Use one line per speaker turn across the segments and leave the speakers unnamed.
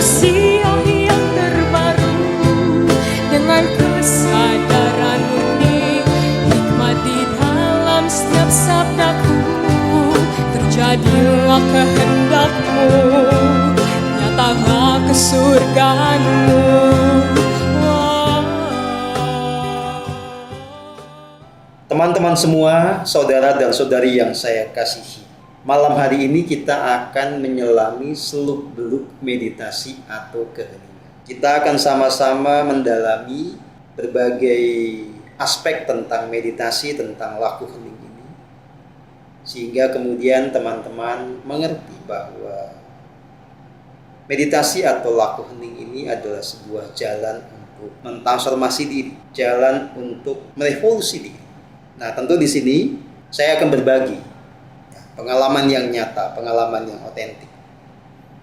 usia yang terbaru, dengan kesadaran murni, hikmat di dalam setiap sabdaku. Terjadilah kehendakmu, nyatalah kesurgaanmu.
Teman-teman semua, saudara dan saudari yang saya kasihi, malam hari ini kita akan menyelami seluk-beluk meditasi atau keheningan. Kita akan sama-sama mendalami berbagai aspek tentang meditasi, tentang laku hening ini, sehingga kemudian teman-teman mengerti bahwa meditasi atau laku hening ini adalah sebuah jalan untuk mentransformasi diri, jalan untuk merevolusi diri. Nah, tentu di sini saya akan berbagi pengalaman yang nyata, pengalaman yang otentik.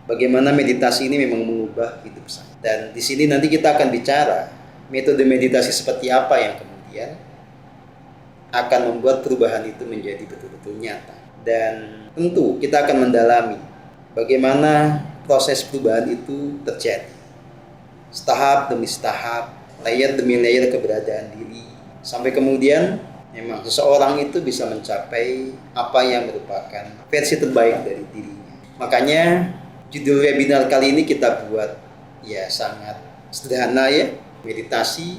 Bagaimana meditasi ini memang mengubah hidup saya. Dan di sini nanti kita akan bicara metode meditasi seperti apa yang kemudian akan membuat perubahan itu menjadi betul-betul nyata. Dan tentu kita akan mendalami bagaimana proses perubahan itu terjadi. Setahap demi setahap, layer demi layer keberadaan diri, sampai kemudian memang seseorang itu bisa mencapai apa yang merupakan versi terbaik dari dirinya. Makanya judul webinar kali ini kita buat ya sangat sederhana ya. Meditasi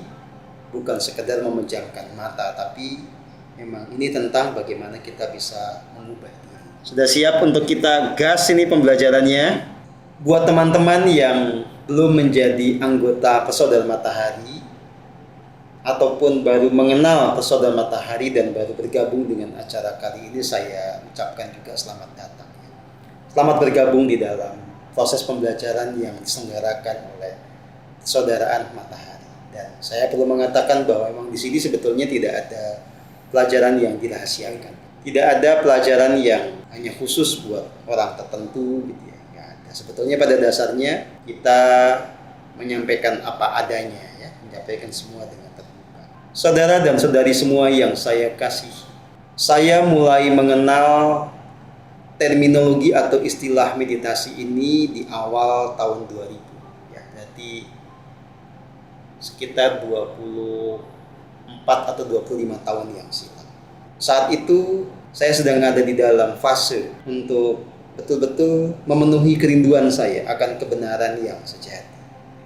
bukan sekedar memejamkan mata, tapi memang ini tentang bagaimana kita bisa mengubah diri. Sudah siap untuk kita gas ini pembelajarannya? Buat teman-teman yang belum menjadi anggota Pesona Matahari ataupun baru mengenal Pesona Matahari dan baru bergabung dengan acara kali ini, saya ucapkan juga selamat datang. Selamat bergabung di dalam proses pembelajaran yang diselenggarakan oleh Persaudaraan Matahari. Dan saya perlu mengatakan bahwa memang di sini sebetulnya tidak ada pelajaran yang dirahasiakan. Tidak ada pelajaran yang hanya khusus buat orang tertentu gitu ya. Nggak ada. Sebetulnya pada dasarnya kita menyampaikan apa adanya ya, menyampaikan semua dengan saudara dan saudari semua yang saya kasih, saya mulai mengenal terminologi atau istilah meditasi ini di awal tahun 2000. Ya, berarti sekitar 24 atau 25 tahun yang silam. Saat itu saya sedang ada di dalam fase untuk betul-betul memenuhi kerinduan saya akan kebenaran yang sejati.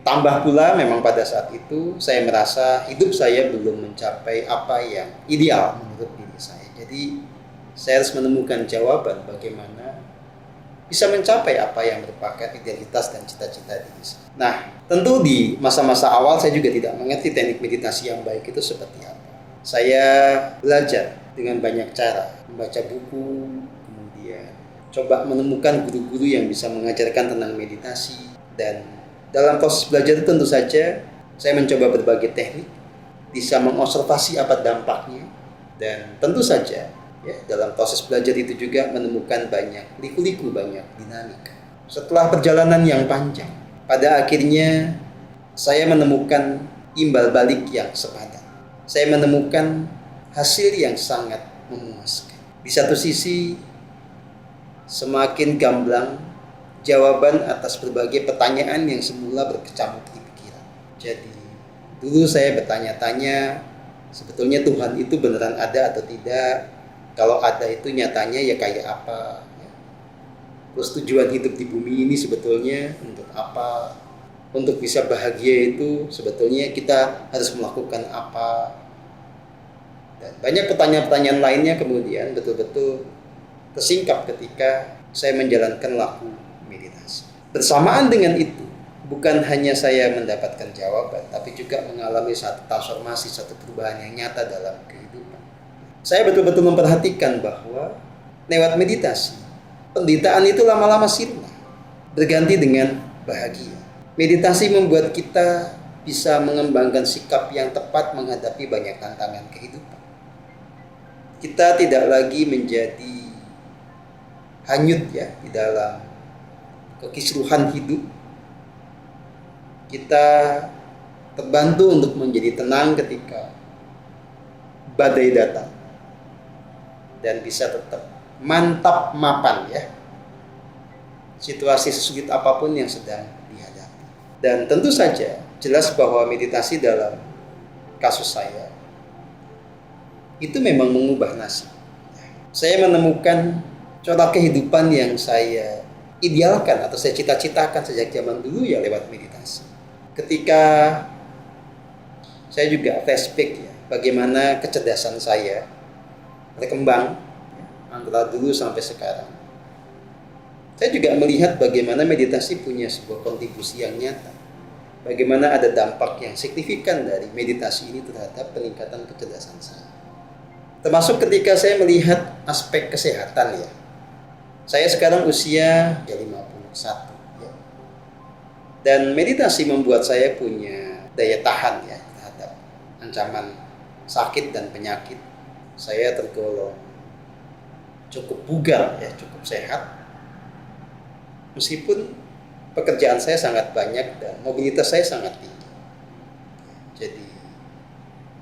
Tambah pula memang pada saat itu saya merasa hidup saya belum mencapai apa yang ideal menurut diri saya. Jadi saya harus menemukan jawaban bagaimana bisa mencapai apa yang merupakan identitas dan cita-cita diri saya. Nah, tentu di masa-masa awal saya juga tidak mengerti teknik meditasi yang baik itu seperti apa. Saya belajar dengan banyak cara, membaca buku, kemudian coba menemukan guru-guru yang bisa mengajarkan tentang meditasi. Dan dalam proses belajar itu tentu saja saya mencoba berbagai teknik, bisa mengobservasi apa dampaknya, dan tentu saja ya, dalam proses belajar itu juga menemukan banyak liku-liku, banyak dinamika. Setelah perjalanan yang panjang, pada akhirnya saya menemukan imbal balik yang sepadan. Saya menemukan hasil yang sangat memuaskan. Di satu sisi semakin gamblang jawaban atas berbagai pertanyaan yang semula berkecamuk di pikiran. Jadi dulu saya bertanya-tanya, sebetulnya Tuhan itu beneran ada atau tidak? Kalau ada itu nyatanya ya kayak apa? Terus tujuan hidup di bumi ini sebetulnya untuk apa? Untuk bisa bahagia itu sebetulnya kita harus melakukan apa? Dan banyak pertanyaan-pertanyaan lainnya kemudian betul-betul tersingkap ketika saya menjalankan laku meditasi. Bersamaan dengan itu, bukan hanya saya mendapatkan jawaban, tapi juga mengalami satu transformasi, satu perubahan yang nyata dalam kehidupan. Saya betul-betul memperhatikan bahwa lewat meditasi, penderitaan itu lama-lama sirna, berganti dengan bahagia. Meditasi membuat kita bisa mengembangkan sikap yang tepat menghadapi banyak tantangan kehidupan. Kita tidak lagi menjadi hanyut ya di dalam kekisruhan hidup. Kita terbantu untuk menjadi tenang ketika badai datang dan bisa tetap mantap mapan ya situasi sesulit apapun yang sedang dihadapi. Dan tentu saja jelas bahwa meditasi dalam kasus saya itu memang mengubah nasib. Saya menemukan corak kehidupan yang saya idealkan atau saya cita-citakan sejak zaman dulu ya lewat meditasi. Ketika saya juga flashback ya, bagaimana kecerdasan saya berkembang antara dulu sampai sekarang. Saya juga melihat bagaimana meditasi punya sebuah kontribusi yang nyata. Bagaimana ada dampak yang signifikan dari meditasi ini terhadap peningkatan kecerdasan saya. Termasuk ketika saya melihat aspek kesehatan ya. Saya sekarang usia 51 ya. Dan meditasi membuat saya punya daya tahan ya terhadap ancaman sakit dan penyakit. Saya tergolong cukup bugar ya, cukup sehat. Meskipun pekerjaan saya sangat banyak dan mobilitas saya sangat tinggi. Jadi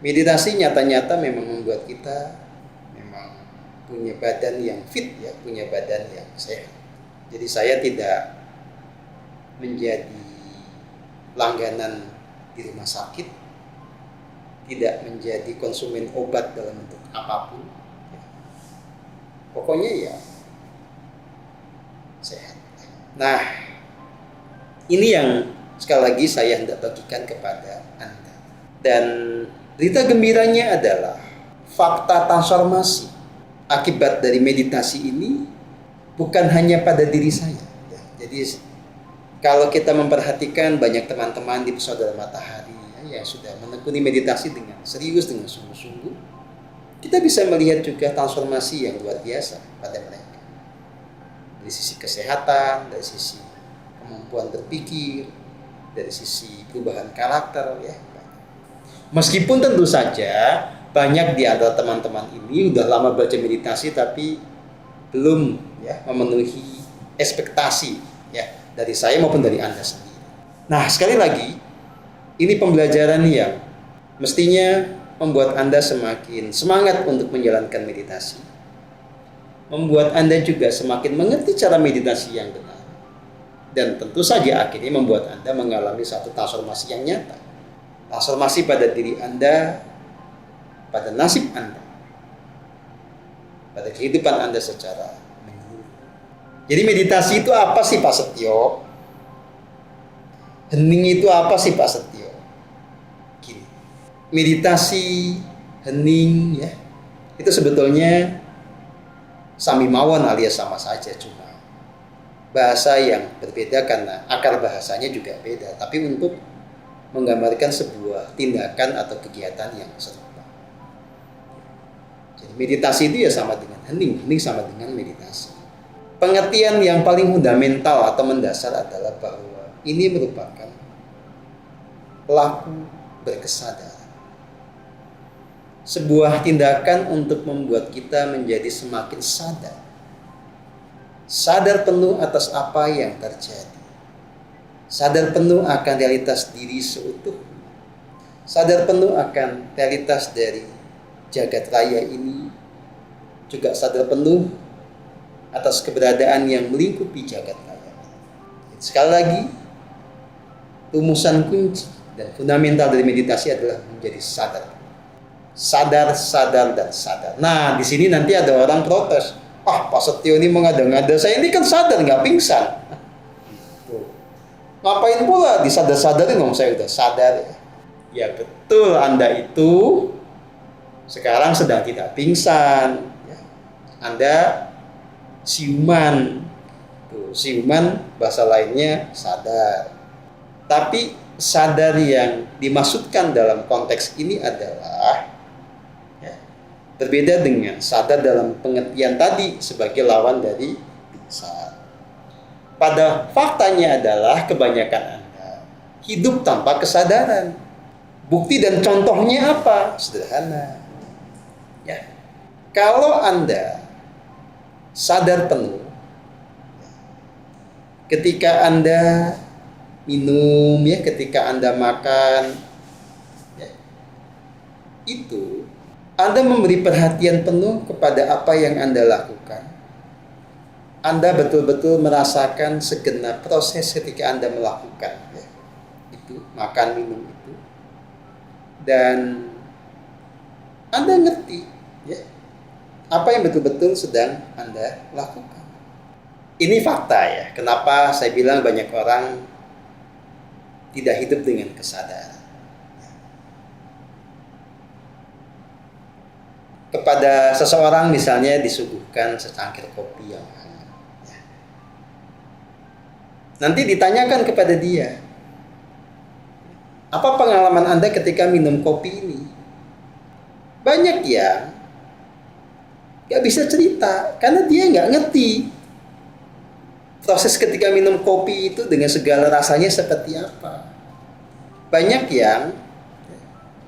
meditasi nyata-nyata memang membuat kita memang punya badan yang fit ya, punya badan yang sehat. Jadi saya tidak menjadi langganan di rumah sakit, tidak menjadi konsumen obat dalam bentuk apapun. Pokoknya ya sehat. Nah, ini yang sekali lagi saya hendak bagikan kepada Anda. Dan berita gembiranya adalah fakta transformasi akibat dari meditasi ini bukan hanya pada diri saya. Jadi kalau kita memperhatikan banyak teman-teman di Saudara Matahari yang sudah menekuni meditasi dengan serius, dengan sungguh-sungguh, kita bisa melihat juga transformasi yang luar biasa pada mereka. Dari sisi kesehatan, dari sisi kemampuan berpikir, dari sisi perubahan karakter ya. Meskipun tentu saja banyak di antara teman-teman ini udah lama baca meditasi tapi belum ya memenuhi ekspektasi ya dari saya maupun dari Anda sendiri. Nah, sekali lagi ini pembelajaran yang mestinya membuat Anda semakin semangat untuk menjalankan meditasi. Membuat Anda juga semakin mengerti cara meditasi yang benar. Dan tentu saja akhirnya membuat Anda mengalami satu transformasi yang nyata. Transformasi pada diri Anda, pada nasib Anda, pada kehidupan Anda secara menyeluruh. Jadi meditasi itu apa sih Pak Setio? Hening itu apa sih Pak Setio? Gini, meditasi, hening ya, itu sebetulnya sami mawon alias sama saja, cuma bahasa yang berbeda karena akar bahasanya juga beda, tapi untuk menggambarkan sebuah tindakan atau kegiatan yang serupa. Jadi meditasi itu ya sama dengan hening, hening sama dengan meditasi. Pengertian yang paling fundamental atau mendasar adalah bahwa ini merupakan laku berkesadaran. Sebuah tindakan untuk membuat kita menjadi semakin sadar. Sadar penuh atas apa yang terjadi. Sadar penuh akan realitas diri seutuhnya. Sadar penuh akan realitas dari jagat raya ini. Juga sadar penuh atas keberadaan yang melingkupi jagat raya. Sekali lagi, rumusan kunci dan fundamental dari meditasi adalah menjadi sadar. Sadar, sadar, dan sadar. Nah, di sini nanti ada orang protes. Ah, Pak Setio ini mengada-ngada. Saya ini kan sadar, nggak pingsan. Ngapain pula disadar-sadarin dong, saya udah sadar ya. Ya betul, Anda itu sekarang sedang tidak pingsan. Anda siuman. Tuh, siuman bahasa lainnya sadar. Tapi sadar yang dimaksudkan dalam konteks ini adalah berbeda dengan sadar dalam pengertian tadi sebagai lawan dari pingsan. Pada faktanya adalah kebanyakan Anda hidup tanpa kesadaran. Bukti dan contohnya apa? Sederhana. Ya. Kalau Anda sadar penuh ketika Anda minum ya, ketika Anda makan ya, itu Anda memberi perhatian penuh kepada apa yang Anda lakukan. Anda betul-betul merasakan segenap proses ketika Anda melakukan. Ya. makan minum itu, dan Anda ngerti ya apa yang betul-betul sedang Anda lakukan. Ini fakta ya. Kenapa saya bilang banyak orang tidak hidup dengan kesadaran. Kepada seseorang misalnya disuguhkan secangkir kopi yang hangat. Nanti ditanyakan kepada dia, apa pengalaman Anda ketika minum kopi ini? Banyak yang gak bisa cerita karena dia gak ngerti proses ketika minum kopi itu dengan segala rasanya seperti apa. Banyak yang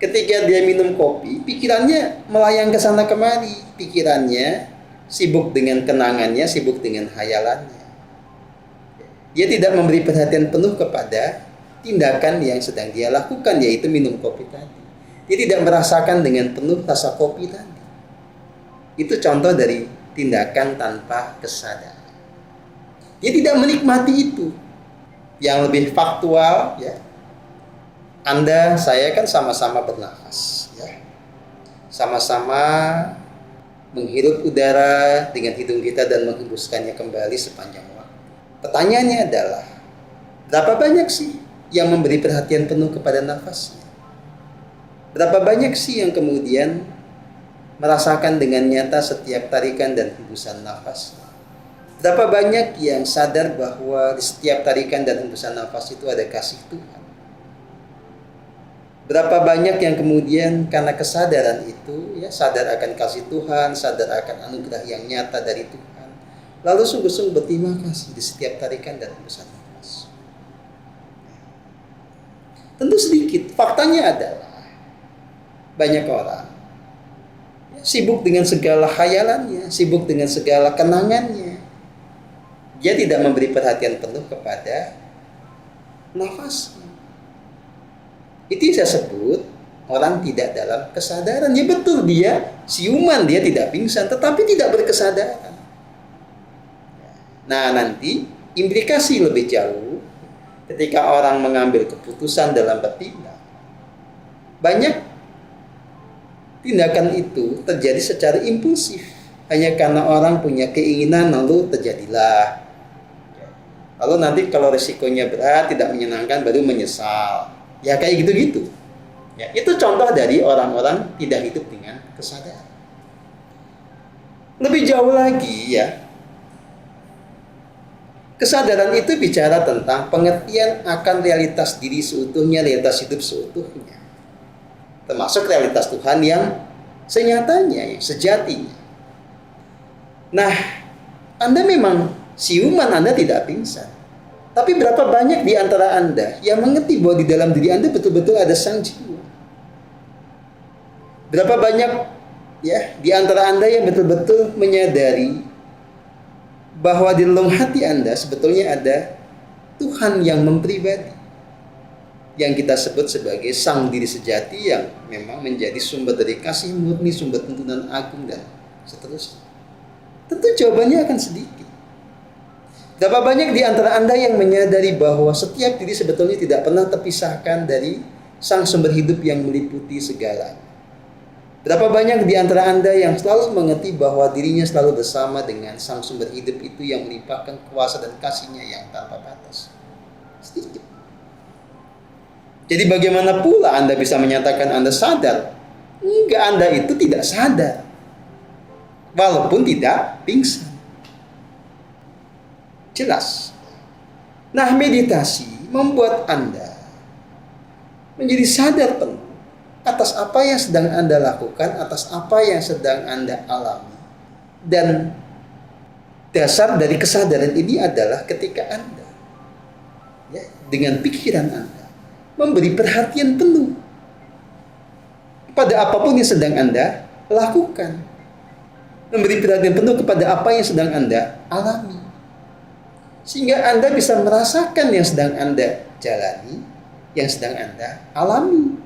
ketika dia minum kopi, pikirannya melayang ke sana kemari. Pikirannya sibuk dengan kenangannya, sibuk dengan hayalannya. Dia tidak memberi perhatian penuh kepada tindakan yang sedang dia lakukan, yaitu minum kopi tadi. Dia tidak merasakan dengan penuh rasa kopi tadi. Itu contoh dari tindakan tanpa kesadaran. Dia tidak menikmati itu. Yang lebih faktual ya, Anda, saya kan sama-sama bernafas ya. Sama-sama menghirup udara dengan hidung kita dan menghembuskannya kembali sepanjang waktu. Pertanyaannya adalah, berapa banyak sih yang memberi perhatian penuh kepada nafasnya? Berapa banyak sih yang kemudian merasakan dengan nyata setiap tarikan dan hembusan nafasnya? Berapa banyak yang sadar bahwa di setiap tarikan dan hembusan nafas itu ada kasih Tuhan? Berapa banyak yang kemudian karena kesadaran itu ya, sadar akan kasih Tuhan, sadar akan anugerah yang nyata dari Tuhan, lalu sungguh-sungguh berterima kasih di setiap tarikan dan hembusan nafas? Tentu sedikit. Faktanya adalah banyak orang ya, sibuk dengan segala khayalannya, sibuk dengan segala kenangannya. Dia tidak memberi perhatian penuh kepada nafasnya. Itu yang saya sebut orang tidak dalam kesadaran. Ya betul, dia siuman, dia tidak pingsan, tetapi tidak berkesadaran. Nah, nanti implikasi lebih jauh ketika orang mengambil keputusan dalam bertindak. Banyak tindakan itu terjadi secara impulsif. Hanya karena orang punya keinginan lalu terjadilah. Lalu nanti kalau resikonya berat, tidak menyenangkan, baru menyesal. Ya kayak gitu-gitu. Ya, itu contoh dari orang-orang tidak hidup dengan kesadaran. Lebih jauh lagi ya, kesadaran itu bicara tentang pengertian akan realitas diri seutuhnya, realitas hidup seutuhnya. Termasuk realitas Tuhan yang senyatanya, yang sejatinya. Nah, Anda memang siuman, Anda tidak pingsan. Tapi berapa banyak di antara Anda yang mengerti bahwa di dalam diri Anda betul-betul ada sang jiwa? Berapa banyak ya di antara Anda yang betul-betul menyadari bahwa di relung hati Anda sebetulnya ada Tuhan yang mempribadi, yang kita sebut sebagai sang diri sejati, yang memang menjadi sumber dari kasih murni, sumber tuntunan agung, dan seterusnya? Tentu jawabannya akan sedikit. Berapa banyak di antara Anda yang menyadari bahwa setiap diri sebetulnya tidak pernah terpisahkan dari sang sumber hidup yang meliputi segalanya? Berapa banyak di antara Anda yang selalu mengerti bahwa dirinya selalu bersama dengan sang sumber hidup itu yang melimpahkan kuasa dan kasih-Nya yang tanpa batas? Sedikit. Jadi bagaimana pula Anda bisa menyatakan Anda sadar? Enggak, Anda itu tidak sadar. Walaupun tidak pingsan. Jelas. Nah, meditasi membuat Anda menjadi sadar penuh atas apa yang sedang Anda lakukan, atas apa yang sedang Anda alami. Dan dasar dari kesadaran ini adalah ketika Anda ya, dengan pikiran Anda memberi perhatian penuh pada apapun yang sedang Anda lakukan. Memberi perhatian penuh kepada apa yang sedang Anda alami. Sehingga Anda bisa merasakan yang sedang Anda jalani, yang sedang Anda alami.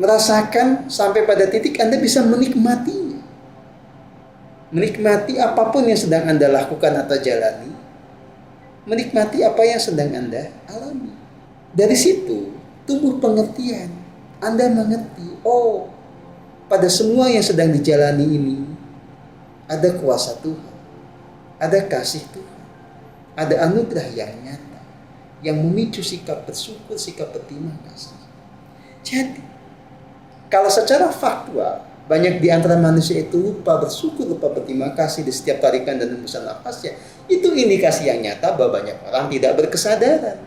Merasakan sampai pada titik Anda bisa menikmatinya. Menikmati apapun yang sedang Anda lakukan atau jalani. Menikmati apa yang sedang Anda alami. Dari situ, tumbuh pengertian. Anda mengerti, oh, pada semua yang sedang dijalani ini ada kuasa Tuhan, ada kasih Tuhan, ada anugerah yang nyata yang memicu sikap bersyukur, sikap berterima kasih. Jadi, kalau secara faktual banyak di antara manusia itu lupa bersyukur, lupa berterima kasih di setiap tarikan dan hembusan nafasnya, itu indikasi yang nyata bahwa banyak orang tidak berkesadaran.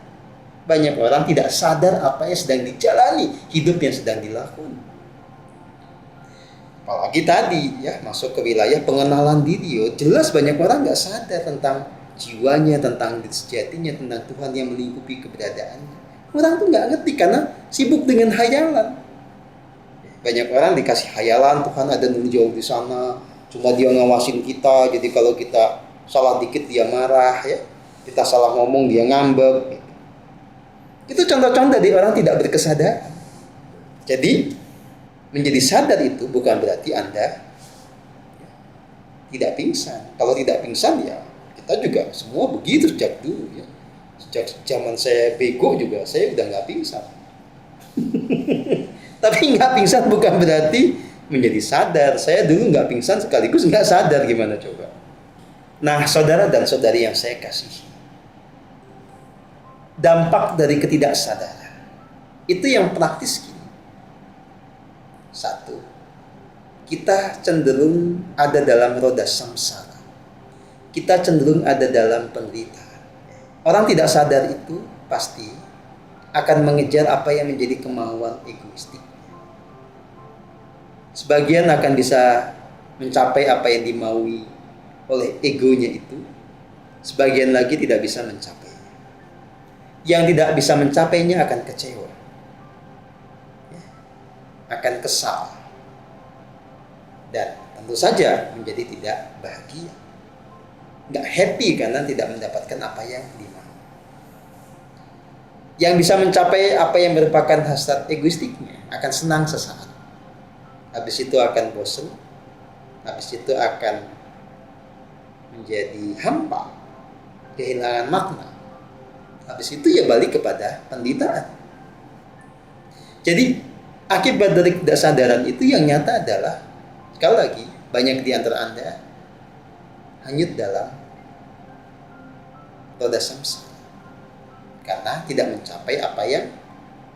Banyak orang tidak sadar apa yang sedang dijalani, hidup yang sedang dilakukan. Apalagi tadi ya, masuk ke wilayah pengenalan diri. Jelas banyak orang nggak sadar tentang jiwanya, tentang diri sejatinya, tentang Tuhan yang melingkupi keberadaannya. Orang tuh nggak ngerti karena sibuk dengan hayalan. Banyak orang dikasih hayalan, Tuhan ada jauh di sana, cuma dia ngawasin kita. Jadi kalau kita salah dikit dia marah, ya, kita salah ngomong dia ngambek. Itu contoh-contoh dari orang tidak berkesadaran. Jadi menjadi sadar itu bukan berarti Anda tidak pingsan. Kalau tidak pingsan ya kita juga semua begitu sejak dulu ya. Sejak zaman saya bego juga saya udah nggak pingsan. Tapi nggak pingsan bukan berarti menjadi sadar. Saya dulu nggak pingsan sekaligus nggak sadar, gimana coba. Nah, saudara dan saudari yang saya kasihi, dampak dari ketidaksadaran itu yang praktis gini. Satu, kita cenderung ada dalam roda samsara. Kita cenderung ada dalam penderitaan. Orang tidak sadar itu pasti akan mengejar apa yang menjadi kemauan egoistik. Sebagian akan bisa mencapai apa yang dimaui oleh egonya itu. Sebagian lagi tidak bisa mencapai. Yang tidak bisa mencapainya akan kecewa, akan kesal, dan tentu saja menjadi tidak bahagia, nggak happy karena tidak mendapatkan apa yang dimau. Yang bisa mencapai apa yang merupakan hasrat egoistiknya akan senang sesaat, habis itu akan bosan, habis itu akan menjadi hampa, kehilangan makna. Habis itu ya balik kepada penderitaan. Jadi akibat dari ketidaksadaran itu yang nyata adalah, sekali lagi, banyak di antara Anda hanyut dalam roda samsara karena tidak mencapai apa yang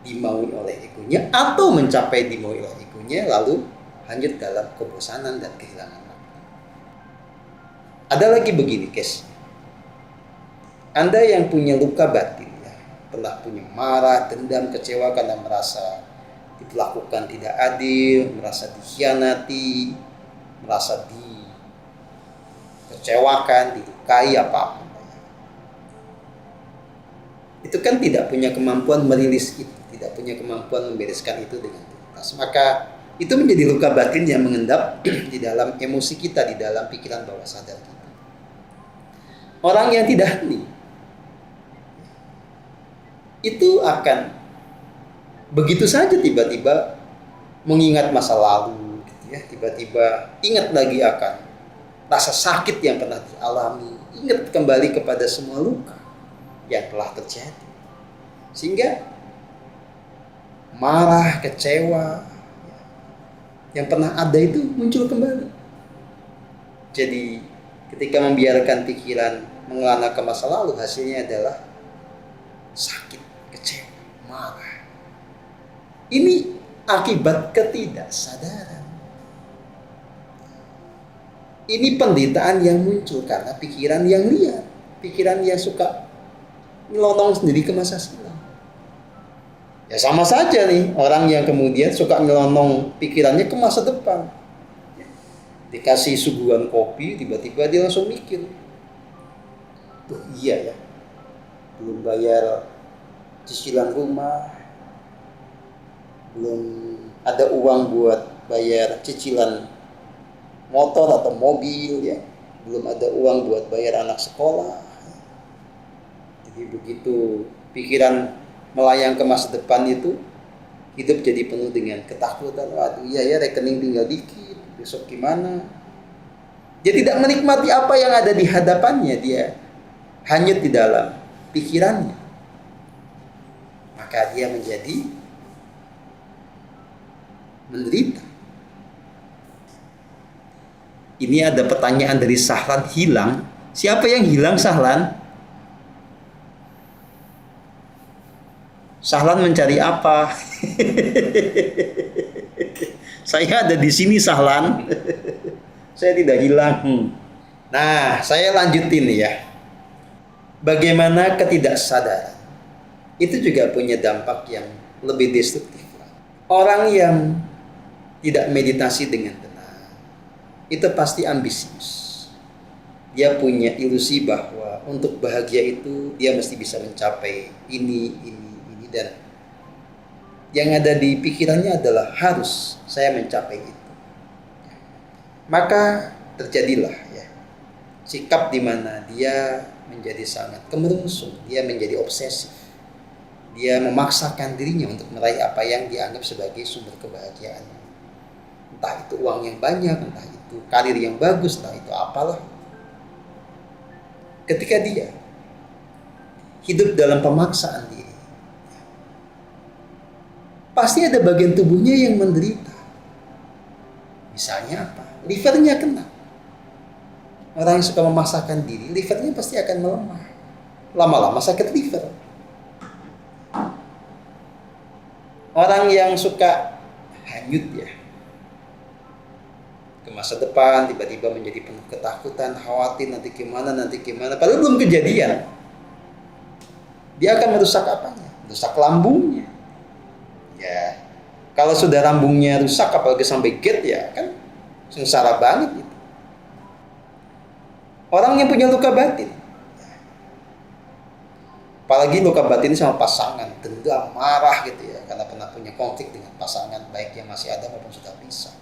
dimaui oleh egonya, atau mencapai dimaui oleh egonya lalu hanyut dalam kebosanan dan kehilangan makna. Ada lagi begini, guys. Anda yang punya luka batin, ya, pernah punya marah, dendam, kecewa karena merasa diperlakukan tidak adil, merasa dikhianati, merasa dikecewakan, dilukai, apapun. Itu kan tidak punya kemampuan merilis itu, tidak punya kemampuan membereskan itu dengan tuntas. Maka itu menjadi luka batin yang mengendap di dalam emosi kita, di dalam pikiran bawah sadar kita. Orang yang tidak hening itu akan begitu saja tiba-tiba mengingat masa lalu, gitu ya. Tiba-tiba ingat lagi akan rasa sakit yang pernah dialami, ingat kembali kepada semua luka yang telah terjadi, sehingga marah, kecewa yang pernah ada itu muncul kembali. Jadi ketika membiarkan pikiran mengelana ke masa lalu, hasilnya adalah sakit, kecewa, marah. Ini akibat ketidaksadaran. Ini penderitaan yang muncul karena pikiran yang liar, pikiran yang suka nyelonong sendiri ke masa silam. Ya sama saja nih, orang yang kemudian suka nyelonong pikirannya ke masa depan. Dikasih suguhan kopi, tiba-tiba dia langsung mikir, tuh iya ya, belum bayar cicilan rumah, belum ada uang buat bayar cicilan motor atau mobil, ya, belum ada uang buat bayar anak sekolah. Jadi begitu pikiran melayang ke masa depan itu, hidup jadi penuh dengan ketakutan. Waduh, iya ya, rekening tinggal dikit, besok gimana? Dia tidak menikmati apa yang ada di hadapannya, dia hanyut di dalam pikirannya. maka dia menjadi menderita. Ini ada pertanyaan dari Sahlan hilang. Siapa yang hilang, Sahlan? Sahlan mencari apa? Saya ada di sini, Sahlan. Saya tidak hilang. Nah, saya lanjutin ya. Bagaimana ketidaksadaran itu juga punya dampak yang lebih destruktif. Orang yang tidak meditasi dengan benar itu pasti ambisius. Dia punya ilusi bahwa untuk bahagia itu dia mesti bisa mencapai ini, dan yang ada di pikirannya adalah harus saya mencapai itu. Maka terjadilah ya sikap di mana dia menjadi sangat kemerungsung, dia menjadi obsesif. Dia memaksakan dirinya untuk meraih apa yang dianggap sebagai sumber kebahagiaan. Entah itu uang yang banyak, entah itu karir yang bagus, entah itu apalah. Ketika dia hidup dalam pemaksaan diri, pasti ada bagian tubuhnya yang menderita. Misalnya apa? Livernya kena. Orang yang suka memaksakan diri, livernya pasti akan melemah. Lama-lama sakit liver. Orang yang suka hanyut ya ke masa depan, tiba-tiba menjadi penuh ketakutan, khawatir nanti gimana, padahal belum kejadian. Dia akan merusak apanya? Merusak lambungnya. Ya, kalau sudah lambungnya rusak, apalagi sampai gate ya kan sengsara banget gitu. Orang yang punya luka batin, apalagi luka batin sama pasangan, dendam, marah gitu ya, karena pernah punya konflik dengan pasangan, baik yang masih ada maupun sudah pisah.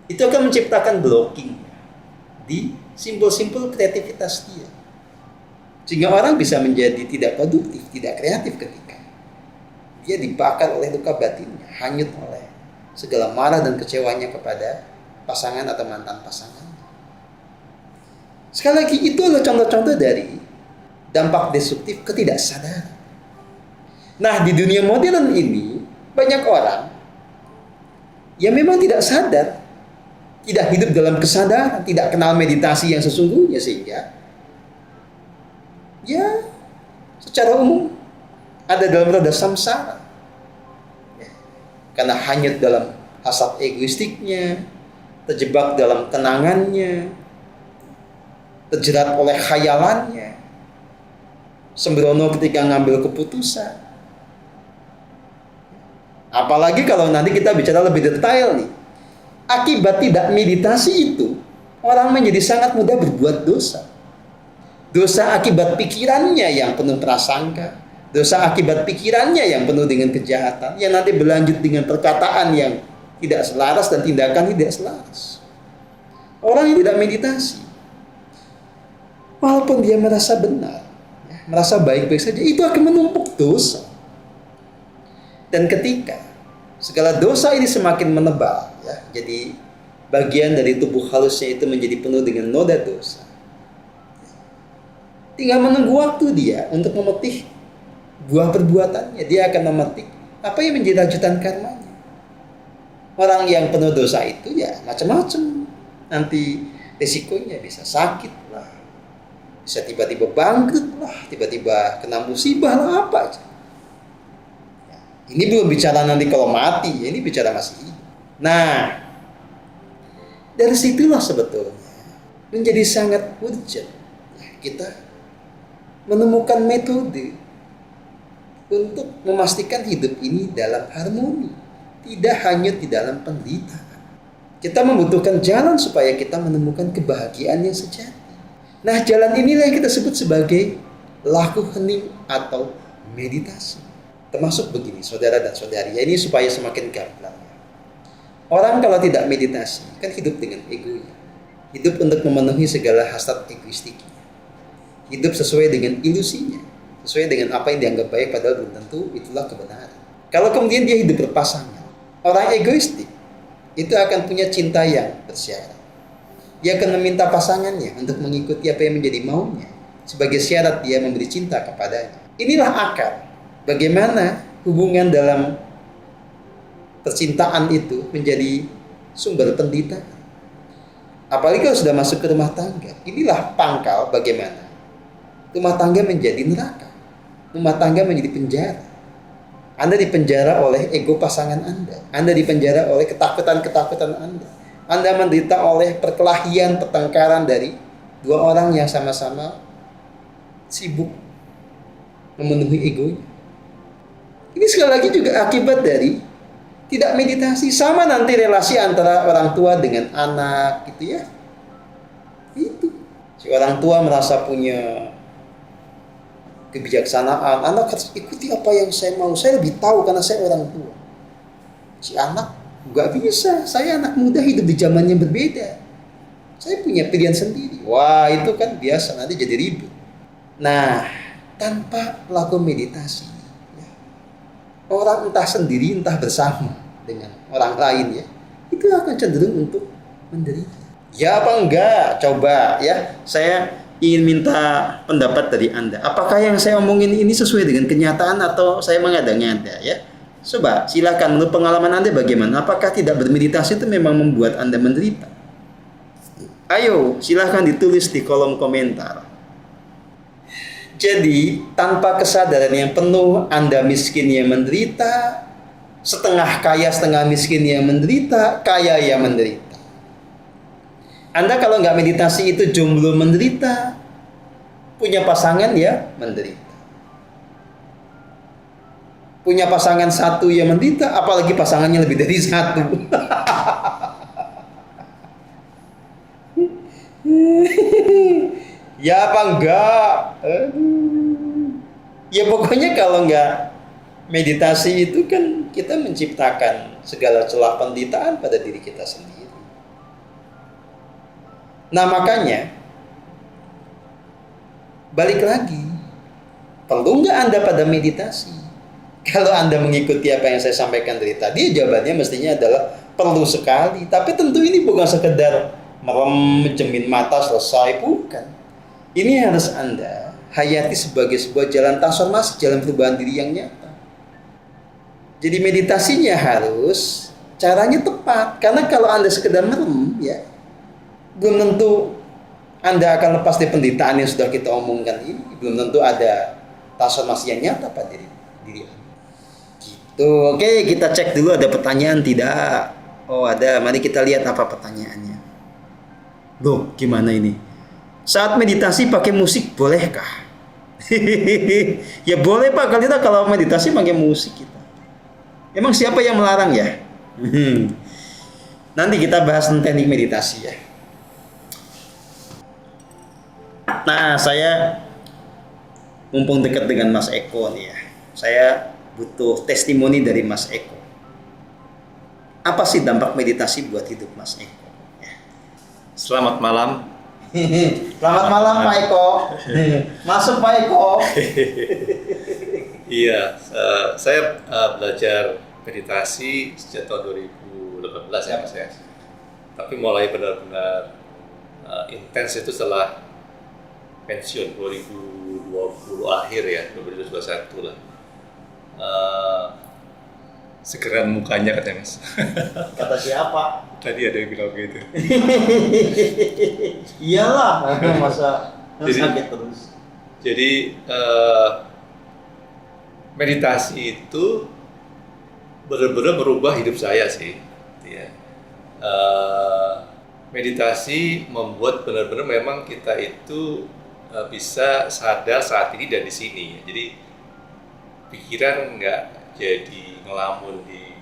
Itu akan menciptakan blocking di simpul-simpul kreativitas dia. Sehingga orang bisa menjadi tidak produktif, tidak kreatif ketika dia dibakar oleh luka batinnya, hanyut oleh segala marah dan kecewanya kepada pasangan atau mantan pasangan. Sekali lagi, itu adalah contoh-contoh dari dampak destruktif ketidaksadaran. Nah, di dunia modern ini banyak orang yang memang tidak sadar, tidak hidup dalam kesadaran, tidak kenal meditasi yang sesungguhnya, sehingga ya secara umum ada dalam roda samsara ya, karena hanyut dalam hasrat egoistiknya, terjebak dalam kenangannya, terjerat oleh khayalannya, sembrono ketika ngambil keputusan. Apalagi kalau nanti kita bicara lebih detail nih, akibat tidak meditasi itu orang menjadi sangat mudah berbuat dosa. Dosa akibat pikirannya yang penuh prasangka, dosa akibat pikirannya yang penuh dengan kejahatan, yang nanti berlanjut dengan perkataan yang tidak selaras dan tindakan tidak selaras. Orang yang tidak meditasi, walaupun dia merasa benar, ya, merasa baik-baik saja, itu akan menumpuk dosa. Dan ketika segala dosa ini semakin menebal, ya, jadi bagian dari tubuh halusnya itu menjadi penuh dengan noda dosa, tinggal menunggu waktu dia untuk memetik buah perbuatannya. Dia akan memetik apa yang menjadi lanjutan karmanya. Orang yang penuh dosa itu ya macam-macam. Nanti risikonya bisa sakit lah, bisa tiba-tiba bangkrut lah, tiba-tiba kena musibah lah, apa aja. Ya, ini belum bicara nanti kalau mati, ya, ini bicara masih hidup. Nah, dari situlah sebetulnya menjadi sangat urgent ya, kita menemukan metode untuk memastikan hidup ini dalam harmoni, tidak hanya di dalam penderitaan. Kita membutuhkan jalan supaya kita menemukan kebahagiaan yang sejati. Nah, jalan inilah yang kita sebut sebagai laku hening atau meditasi. Termasuk begini, saudara dan saudari, ya, ini supaya semakin gamblang. Orang kalau tidak meditasi kan hidup dengan egonya, hidup untuk memenuhi segala hasrat egoistiknya, hidup sesuai dengan ilusinya, sesuai dengan apa yang dianggap baik padahal belum tentu itulah kebenaran. Kalau kemudian dia hidup berpasangan, orang egoistik itu akan punya cinta yang bersyarat. Dia akan meminta pasangannya untuk mengikuti apa yang menjadi maunya. Sebagai syarat dia memberi cinta kepadanya. Inilah akar bagaimana hubungan dalam percintaan itu menjadi sumber penderitaan. Apalagi kalau sudah masuk ke rumah tangga. Inilah pangkal bagaimana rumah tangga menjadi neraka. Rumah tangga menjadi penjara. Anda dipenjara oleh ego pasangan Anda. Anda dipenjara oleh ketakutan-ketakutan Anda. Anda menderita oleh perkelahian, pertengkaran dari dua orang yang sama-sama sibuk memenuhi egonya. Ini sekali lagi juga akibat dari tidak meditasi. Sama nanti relasi antara orang tua dengan anak gitu ya. Itu. Si orang tua merasa punya kebijaksanaan, anak harus ikuti apa yang saya mau, saya lebih tahu karena saya orang tua. Si anak nggak bisa, saya anak muda hidup di zaman yang berbeda, saya punya pilihan sendiri. Wah, itu kan biasa, nanti jadi ribut. Nah, tanpa melakukan meditasi ya, orang entah sendiri entah bersama dengan orang lain ya, itu akan cenderung untuk menderita. Ya apa enggak? Coba ya, saya ingin minta pendapat dari Anda. Apakah yang saya omongin ini sesuai dengan kenyataan atau saya mengada-ngada ya? Coba silakan, menurut pengalaman Anda bagaimana? Apakah tidak bermeditasi itu memang membuat Anda menderita? Ayo silakan ditulis di kolom komentar. Jadi tanpa kesadaran yang penuh Anda miskin yang menderita, setengah kaya setengah miskin yang menderita, kaya yang menderita. Anda kalau nggak meditasi itu jomblo menderita, punya pasangan ya menderita. Punya pasangan satu yang menderita, apalagi pasangannya lebih dari satu. Ya apa enggak? Ya pokoknya kalau nggak meditasi itu kan kita menciptakan segala celah penderitaan pada diri kita sendiri. Nah makanya balik lagi, perlu nggak Anda pada meditasi? Kalau Anda mengikuti apa yang saya sampaikan dari tadi, jawabannya mestinya adalah perlu sekali. Tapi tentu ini bukan sekedar merem, mencemin mata selesai, bukan. Ini harus Anda hayati sebagai sebuah jalan transformasi, jalan perubahan diri yang nyata. Jadi meditasinya harus caranya tepat. Karena kalau Anda sekedar merem, ya belum tentu Anda akan lepas dari penderitaan yang sudah kita omongkan ini. Belum tentu ada transformasi yang nyata pada diri Anda. Gitu. Oke, kita cek dulu ada pertanyaan tidak? Oh ada, mari kita lihat apa pertanyaannya. Loh, gimana ini? Saat meditasi pakai musik bolehkah? Ya boleh Pak, kita kalau meditasi pakai musik kita. Emang siapa yang melarang ya? Nanti kita bahas tentang teknik meditasi ya. Nah, saya mumpung dekat dengan Mas Eko nih ya. Saya butuh testimoni dari Mas Eko. Apa sih dampak meditasi buat hidup Mas Eko? Ya.
Selamat malam.
Selamat malam Pak Eko. Masuk Pak Eko.
Iya, saya belajar meditasi sejak tahun 2018 ya Mas ya. Tapi mulai benar-benar intens itu setelah pensiun 2020 akhir ya, 2021 lah. Segeran mukanya katanya Mas.
Kata siapa?
Tadi ada yang bilang gitu.
Iyalah, masa sakit terus.
Jadi meditasi itu benar-benar merubah hidup saya sih. Ya. Meditasi membuat benar-benar memang kita itu bisa sadar saat ini dan di sini. Jadi pikiran nggak jadi ngelamun di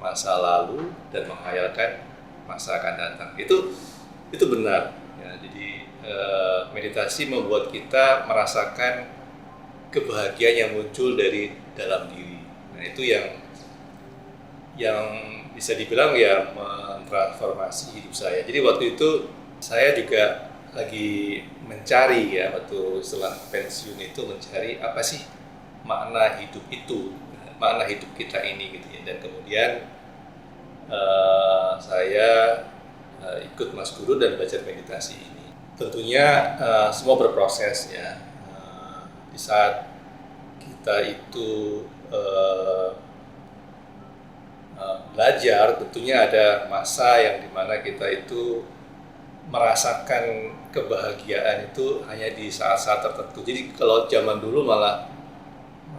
masa lalu dan menghayalkan masa akan datang. Itu benar. Ya, jadi meditasi membuat kita merasakan kebahagiaan yang muncul dari dalam diri. Nah itu yang bisa dibilang ya mentransformasi hidup saya. Jadi waktu itu saya juga lagi mencari ya, waktu setelah pensiun itu mencari apa sih makna hidup itu, makna hidup kita ini gitu ya. Dan kemudian saya ikut Mas Guru dan belajar meditasi ini. Tentunya semua berproses ya. Di saat kita itu belajar, tentunya ada masa yang dimana kita itu merasakan kebahagiaan itu hanya di saat-saat tertentu. Jadi kalau zaman dulu malah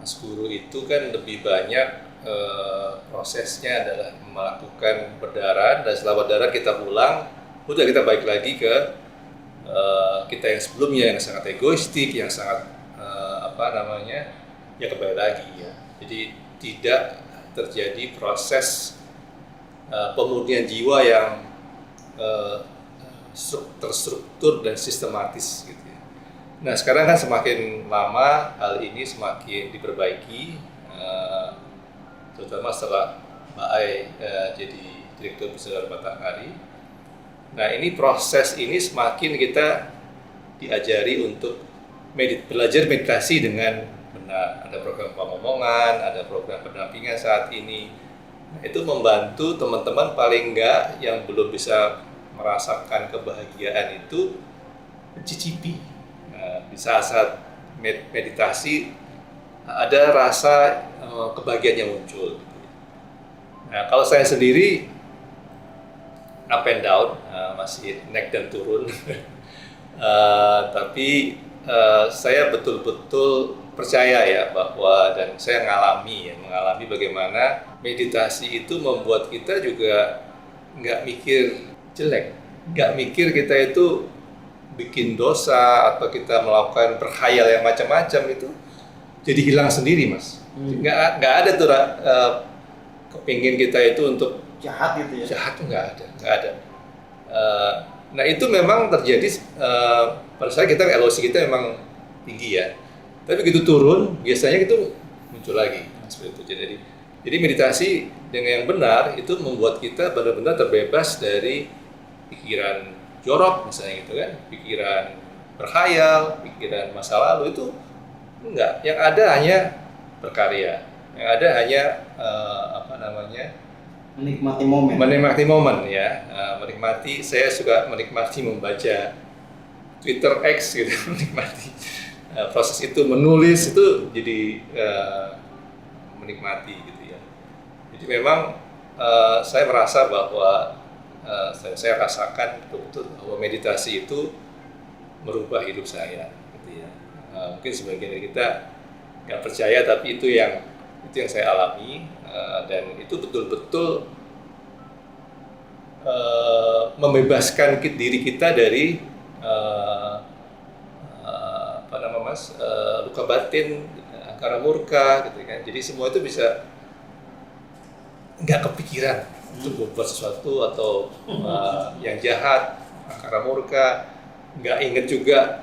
Mas Guru itu kan lebih banyak prosesnya adalah melakukan berdarah, dan setelah berdarah kita pulang, udah kita balik lagi ke kita yang sebelumnya yang sangat egoistik, yang sangat ya kembali lagi ya. Jadi tidak terjadi proses pemurnian jiwa yang terstruktur dan sistematis gitu ya. Nah sekarang kan semakin lama hal ini semakin diperbaiki, terutama setelah Mbak Ai jadi Direktur Besar Batanghari. Nah ini proses ini semakin kita diajari untuk belajar meditasi dengan benar. Ada program pemomongan, ada program pendampingan saat ini. Nah, itu membantu teman-teman paling enggak yang belum bisa merasakan kebahagiaan itu mencicipi. Nah, di saat-saat meditasi ada rasa kebahagiaan yang muncul. Nah, kalau saya sendiri up and down, masih naik dan turun. Tapi saya betul-betul percaya ya bahwa, dan saya mengalami bagaimana meditasi itu membuat kita juga nggak mikir jelek, nggak mikir kita itu bikin dosa atau kita melakukan berkhayal yang macam-macam, itu jadi hilang sendiri, Mas. Nggak ada tuh kepingin kita itu untuk
Jahat gitu ya?
Jahat tuh nggak ada. Nah itu memang terjadi pada saat kita LOC kita memang tinggi ya. Tapi begitu turun, biasanya itu muncul lagi seperti itu. Jadi meditasi dengan yang benar itu membuat kita benar-benar terbebas dari pikiran jorok misalnya gitu kan, pikiran berkhayal, pikiran masa lalu itu enggak. Yang ada hanya berkarya, yang ada hanya menikmati momen ya, menikmati. Saya suka menikmati membaca Twitter X gitu, menikmati. Proses itu menulis itu jadi menikmati gitu ya. Jadi memang saya merasa bahwa saya rasakan betul bahwa meditasi itu merubah hidup saya gitu ya. Mungkin sebagian dari kita nggak percaya, tapi itu yang saya alami, dan itu betul-betul membebaskan diri kita dari luka batin, angkara murka gitu kan. Jadi semua itu bisa nggak kepikiran untuk berbuat sesuatu atau yang jahat, angkara murka. Nggak inget juga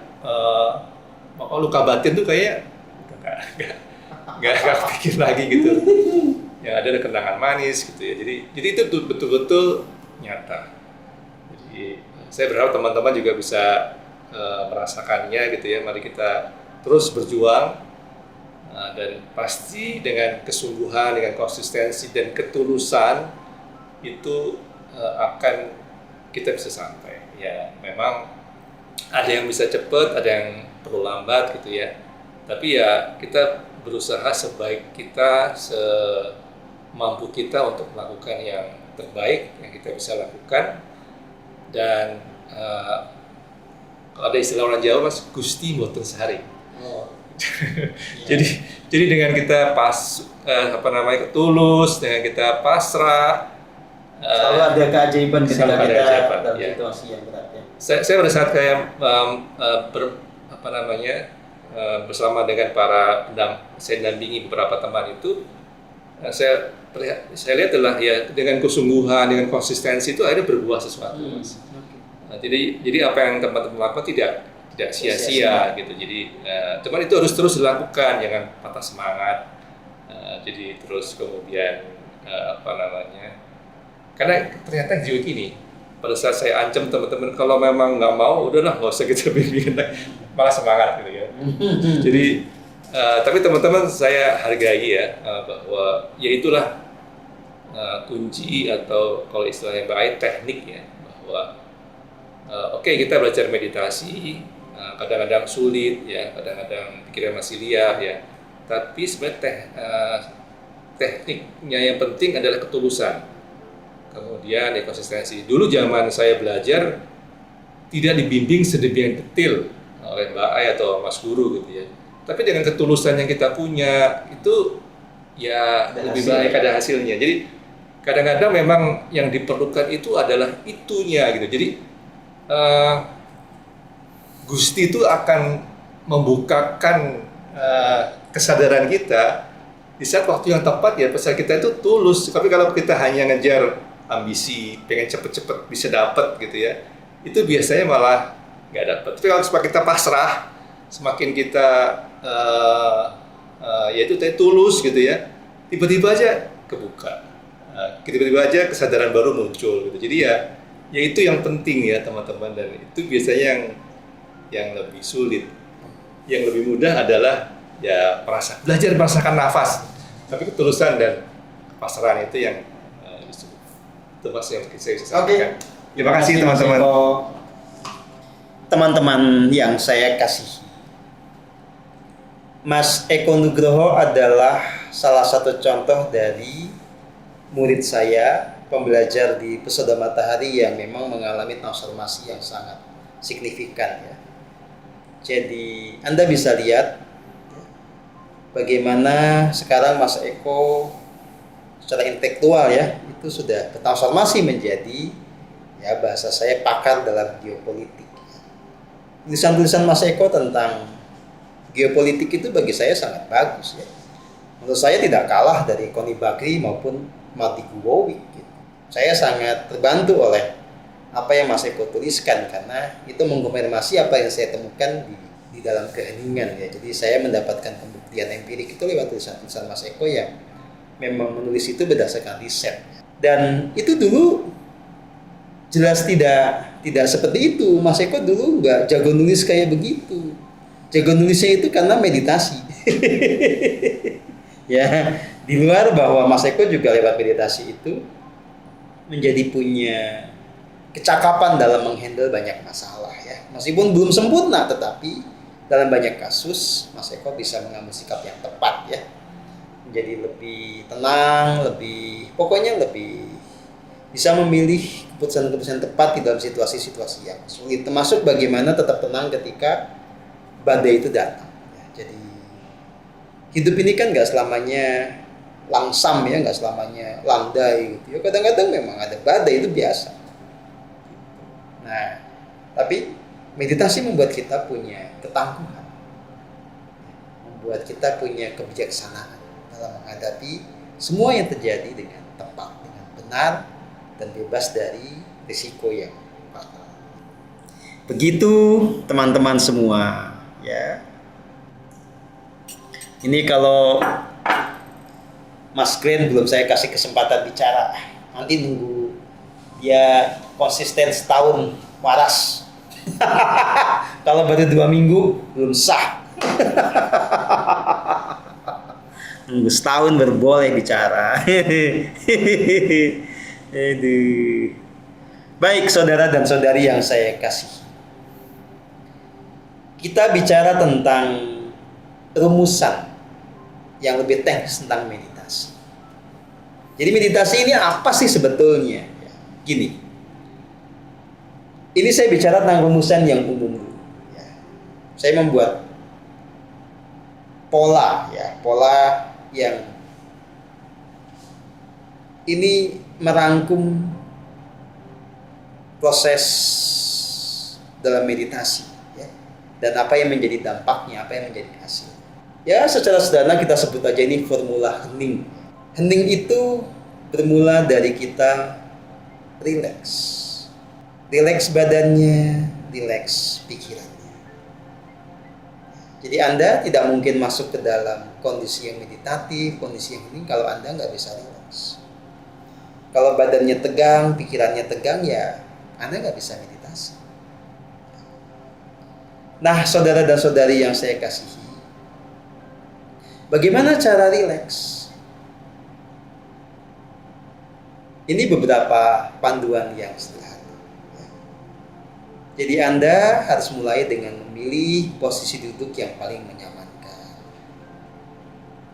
luka batin tuh kayak nggak kepikir lagi gitu. Yang ada kenangan manis gitu ya. Jadi itu betul-betul nyata. Jadi saya berharap teman-teman juga bisa merasakannya gitu ya. Mari kita terus berjuang, dan pasti dengan kesungguhan, dengan konsistensi dan ketulusan itu akan kita bisa sampai. Ya memang ada yang bisa cepat, ada yang perlu lambat gitu ya. Tapi ya kita berusaha sebaik kita, semampu kita untuk melakukan yang terbaik yang kita bisa lakukan. Dan kalau ada istilah orang Jawa, Mas, Gusti mboten sehari. Jadi dengan kita tulus, dengan kita pasrah,
selalu ada keajaiban ketika kita dalam
ya.
situasi yang berat ya.
Saya pada saat kayak bersama dengan saya dampingi beberapa teman itu, saya lihat adalah ya dengan kesungguhan, dengan konsistensi itu akhirnya berbuah sesuatu, Mas. Nah, jadi apa yang teman-teman lakukan tidak sia-sia gitu. Jadi teman itu harus terus dilakukan, jangan patah semangat. Jadi terus kemudian karena ternyata juga gini, pada saat saya ancam teman-teman kalau memang nggak mau, udahlah nggak usah kita bimbing, malah semangat gitu ya. Jadi tapi teman-teman saya hargai ya, bahwa ya itulah kunci, atau kalau istilahnya baik teknik ya, bahwa oke, kita belajar meditasi, kadang-kadang sulit ya, kadang-kadang pikiran masih liar ya, tapi sebenarnya tekniknya yang penting adalah ketulusan. Kemudian konsistensi. Dulu zaman saya belajar tidak dibimbing sedemikian detail oleh Mbak Ai atau Mas Guru gitu ya. Tapi dengan ketulusan yang kita punya itu ya
Ada
lebih
hasil.
baik ada hasilnya. Jadi kadang-kadang memang yang diperlukan itu adalah itunya gitu. Jadi Gusti itu akan membukakan kesadaran kita di saat waktu yang tepat ya. Pesan kita itu tulus. Tapi kalau kita hanya ngejar ambisi, pengen cepet-cepet bisa dapat gitu ya, itu biasanya malah nggak dapat. Tapi kalau semakin kita pasrah, semakin kita ya itu tadi tulus gitu ya, tiba-tiba aja kebuka, tiba-tiba aja kesadaran baru muncul gitu. Jadi ya itu yang penting ya teman-teman, dan itu biasanya yang lebih sulit. Yang lebih mudah adalah ya belajar merasakan nafas, tapi ketulusan dan pasrahan itu yang sulit. Itu Mas yang saya bisa sampaikan. Terima kasih teman-teman.
Teman-teman yang saya kasih, Mas Eko Nugroho adalah salah satu contoh dari murid saya, pembelajar di Pesona Matahari yang memang mengalami transformasi yang sangat signifikan ya. Jadi Anda bisa lihat bagaimana sekarang Mas Eko secara intelektual ya itu sudah bertransformasi menjadi ya bahasa saya pakar dalam geopolitik. Tulisan-tulisan Mas Eko tentang geopolitik itu bagi saya sangat bagus ya. Menurut saya tidak kalah dari Connie Bakri maupun Marty Guowi gitu. Saya sangat terbantu oleh apa yang Mas Eko tuliskan karena itu mengkonfirmasi apa yang saya temukan di dalam keheningan ya. Jadi saya mendapatkan pembuktian empirik itu lewat tulisan-tulisan Mas Eko yang memang menulis itu berdasarkan riset. Dan itu dulu jelas tidak seperti itu. Mas Eko dulu nggak jago nulis kayak begitu. Jago nulisnya itu karena meditasi. Ya, di luar bahwa Mas Eko juga lewat meditasi itu menjadi punya kecakapan dalam menghandle banyak masalah ya. Meskipun belum sempurna, tetapi dalam banyak kasus Mas Eko bisa mengambil sikap yang tepat ya. Menjadi lebih tenang, pokoknya lebih bisa memilih keputusan-keputusan tepat di dalam situasi-situasi yang sulit. Termasuk bagaimana tetap tenang ketika badai itu datang. Ya, jadi hidup ini kan nggak selamanya langsam ya, nggak selamanya landai gitu. Ya, kadang-kadang memang ada badai, itu biasa. Nah, tapi meditasi membuat kita punya ketangguhan, membuat kita punya kebijaksanaan dalam menghadapi semua yang terjadi dengan tepat, dengan benar, dan bebas dari risiko yang fatal. Begitu teman-teman semua, ya. Ini kalau Mas Glenn belum saya kasih kesempatan bicara, nanti nunggu dia konsisten setahun waras. Kalau baru 2 minggu belum sah. Nunggu setahun baru boleh bicara. Aduh. Baik saudara dan saudari yang saya kasih, kita bicara tentang rumusan yang lebih teknis tentang meditasi. Jadi meditasi ini apa sih sebetulnya? Gini, ini saya bicara tentang rumusan yang umum dulu. Ya. Saya membuat pola yang ini merangkum proses dalam meditasi ya, dan apa yang menjadi dampaknya, apa yang menjadi hasil. Ya, secara sederhana kita sebut aja ini formula hening. Hening itu bermula dari kita rileks. Rileks badannya, rileks pikirannya. Jadi Anda tidak mungkin masuk ke dalam kondisi yang meditatif, kondisi yang hening kalau Anda nggak bisa rileks. Kalau badannya tegang, pikirannya tegang, ya Anda nggak bisa meditasi. Nah, saudara dan saudari yang saya kasihi, bagaimana cara rileks? Ini beberapa panduan yang sederhana. Jadi Anda harus mulai dengan memilih posisi duduk yang paling menyamankan.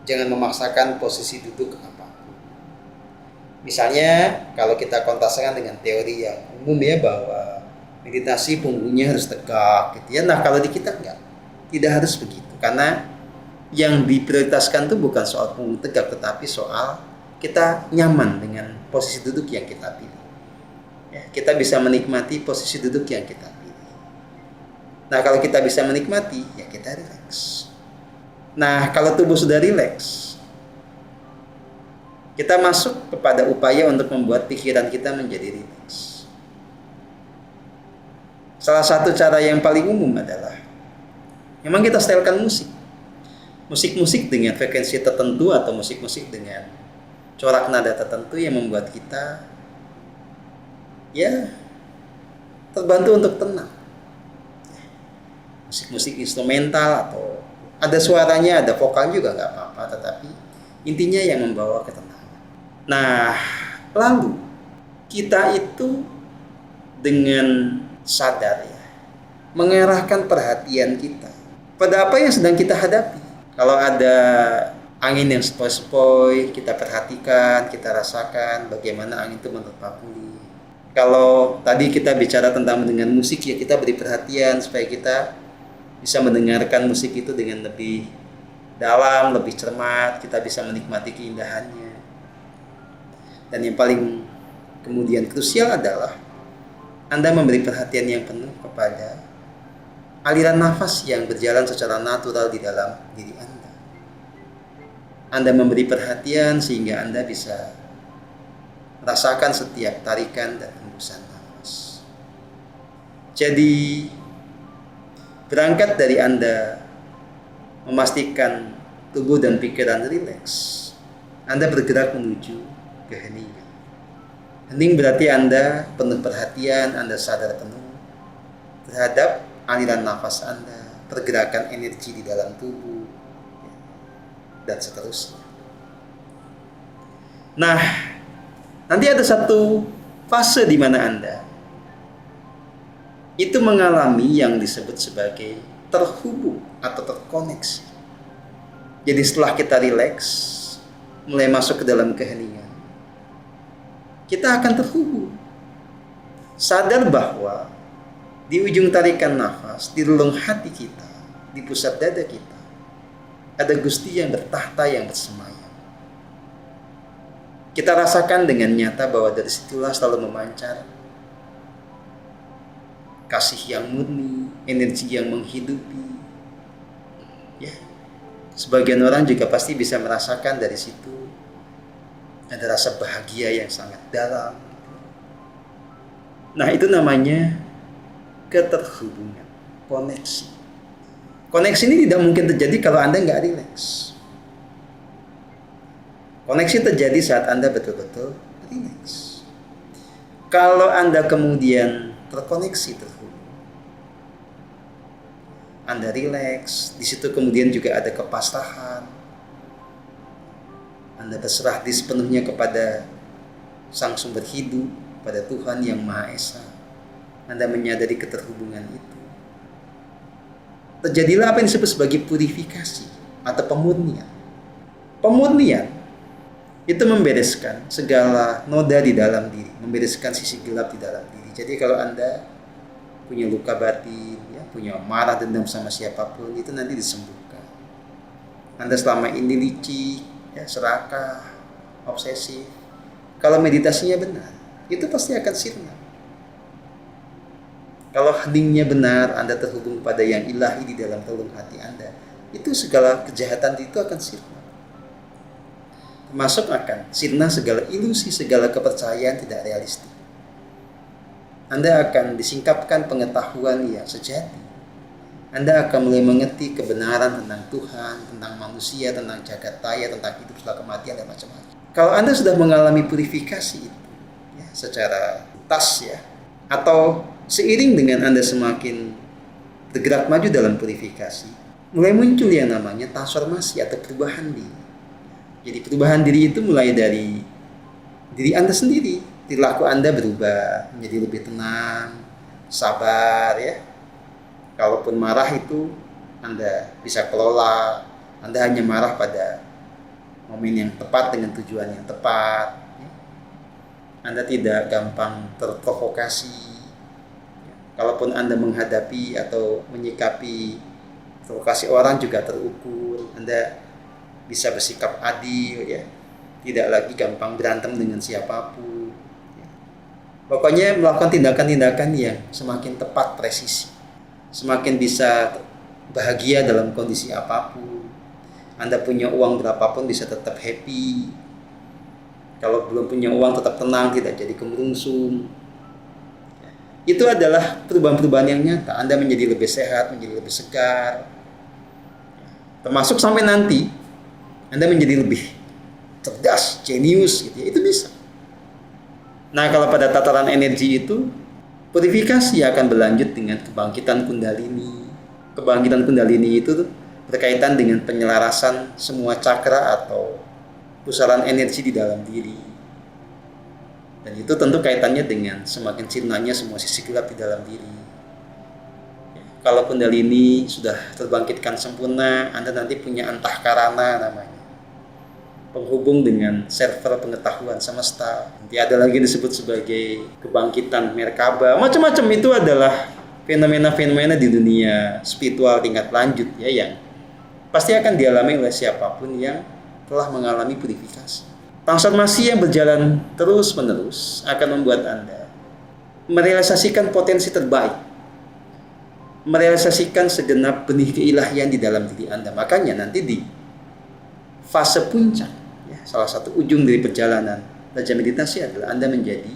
Jangan memaksakan posisi duduk apapun. Misalnya kalau kita kontraskan dengan teori yang umum ya, bahwa meditasi punggungnya harus tegak gitu ya. Nah kalau di kita enggak, tidak harus begitu, karena yang diprioritaskan itu bukan soal punggung tegak, tetapi soal kita nyaman dengan posisi duduk yang kita pilih ya, kita bisa menikmati posisi duduk yang kita pilih. Nah kalau kita bisa menikmati ya kita rileks. Nah kalau tubuh sudah rileks, kita masuk kepada upaya untuk membuat pikiran kita menjadi rileks. Salah satu cara yang paling umum adalah memang kita setelkan musik-musik dengan frekuensi tertentu atau musik-musik dengan corak nada tertentu yang membuat kita ya terbantu untuk tenang. Musik-musik instrumental atau ada suaranya, ada vokal juga nggak apa-apa, tetapi intinya yang membawa ketenangan. Nah, lalu kita itu dengan sadar ya mengarahkan perhatian kita pada apa yang sedang kita hadapi. Kalau ada angin yang sepoi-sepoi, kita perhatikan, kita rasakan bagaimana angin itu menerpa-puli. Kalau tadi kita bicara tentang mendengar musik ya, kita beri perhatian supaya kita bisa mendengarkan musik itu dengan lebih dalam, lebih cermat, kita bisa menikmati keindahannya. Dan yang paling kemudian krusial adalah Anda memberi perhatian yang penuh kepada aliran nafas yang berjalan secara natural di dalam diri Anda. Anda memberi perhatian sehingga Anda bisa merasakan setiap tarikan dan hembusan nafas. Jadi berangkat dari Anda memastikan tubuh dan pikiran rileks, Anda bergerak menuju keheningan. Hening berarti Anda penuh perhatian, Anda sadar penuh terhadap aliran nafas Anda, pergerakan energi di dalam tubuh, dan seterusnya. Nah, nanti ada satu fase di mana Anda itu mengalami yang disebut sebagai terhubung atau terkoneksi. Jadi setelah kita rileks, mulai masuk ke dalam keheningan, kita akan terhubung. Sadar bahwa di ujung tarikan nafas, di relung hati kita, di pusat dada kita, ada Gusti yang bertahta, yang bersemayam. Kita rasakan dengan nyata bahwa dari situlah selalu memancar kasih yang murni, energi yang menghidupi. Ya, sebagian orang juga pasti bisa merasakan dari situ ada rasa bahagia yang sangat dalam. Nah, itu namanya keterhubungan, koneksi. Koneksi ini tidak mungkin terjadi kalau Anda nggak rileks. Koneksi terjadi saat Anda betul-betul rileks. Kalau Anda kemudian terkoneksi, terhubung, Anda rileks, di situ kemudian juga ada kepasrahan. Anda berserah diri sepenuhnya kepada Sang Sumber Hidup, pada Tuhan Yang Maha Esa. Anda menyadari keterhubungan itu. Terjadilah apa yang disebut sebagai purifikasi atau pemurnian. Pemurnian itu membereskan segala noda di dalam diri, membereskan sisi gelap di dalam diri. Jadi kalau Anda punya luka batin, ya, punya marah dendam sama siapapun, itu nanti disembuhkan. Anda selama ini licik, ya, serakah, obsesif, kalau meditasinya benar, itu pasti akan sirna. Kalau heningnya benar, Anda terhubung pada yang ilahi di dalam relung hati Anda, itu segala kejahatan itu akan sirna. Termasuk akan sirna segala ilusi, segala kepercayaan tidak realistik. Anda akan disingkapkan pengetahuan yang sejati. Anda akan mulai mengerti kebenaran tentang Tuhan, tentang manusia, tentang jagat raya, tentang hidup setelah kematian, dan macam-macam. Kalau Anda sudah mengalami purifikasi itu, ya, secara tuntas, ya, atau seiring dengan Anda semakin bergerak maju dalam purifikasi, mulai muncul yang namanya transformasi atau perubahan diri. Jadi perubahan diri itu mulai dari diri Anda sendiri. Perilaku Anda berubah menjadi lebih tenang, sabar, ya. Kalaupun marah itu Anda bisa kelola. Anda hanya marah pada momen yang tepat dengan tujuan yang tepat. Anda tidak gampang terprovokasi. Kalaupun Anda menghadapi atau menyikapi provokasi orang juga terukur. Anda bisa bersikap adil, ya. Tidak lagi gampang berantem dengan siapapun. Pokoknya melakukan tindakan-tindakan yang semakin tepat, presisi. Semakin bisa bahagia dalam kondisi apapun. Anda punya uang berapapun bisa tetap happy. Kalau belum punya uang tetap tenang, tidak jadi kemerungsung. Itu adalah perubahan-perubahan yang nyata. Anda menjadi lebih sehat, menjadi lebih segar. Termasuk sampai nanti Anda menjadi lebih cerdas, jenius gitu ya. Itu bisa. Nah, kalau pada tataran energi itu, purifikasi akan berlanjut dengan kebangkitan kundalini. Kebangkitan kundalini itu berkaitan dengan penyelarasan semua cakra atau pusaran energi di dalam diri. Dan itu tentu kaitannya dengan semakin sirnanya semua sisi gelap di dalam diri. Kalau kundalini sudah terbangkitkan sempurna, Anda nanti punya antahkarana namanya, penghubung dengan server pengetahuan semesta. Nanti ada lagi disebut sebagai kebangkitan Merkaba. Macam-macam itu adalah fenomena-fenomena di dunia spiritual tingkat lanjut ya, yang pasti akan dialami oleh siapapun yang telah mengalami purifikasi. Transformasi yang berjalan terus-menerus akan membuat Anda merealisasikan potensi terbaik, merealisasikan segenap benih keilahian di dalam diri Anda. Makanya nanti di fase puncak, ya, salah satu ujung dari perjalanan belajar meditasi adalah Anda menjadi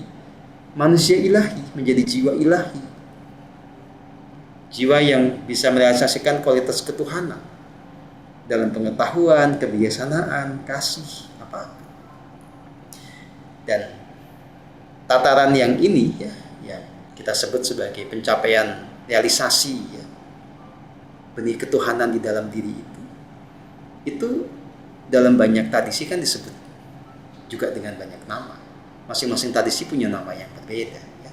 manusia ilahi, menjadi jiwa ilahi, jiwa yang bisa merealisasikan kualitas ketuhanan dalam pengetahuan, kebijaksanaan, kasih, apa. Dan tataran yang ini ya, yang kita sebut sebagai pencapaian realisasi ya, benih ketuhanan di dalam diri itu dalam banyak tradisi kan disebut juga dengan banyak nama. Masing-masing tradisi punya nama yang berbeda ya.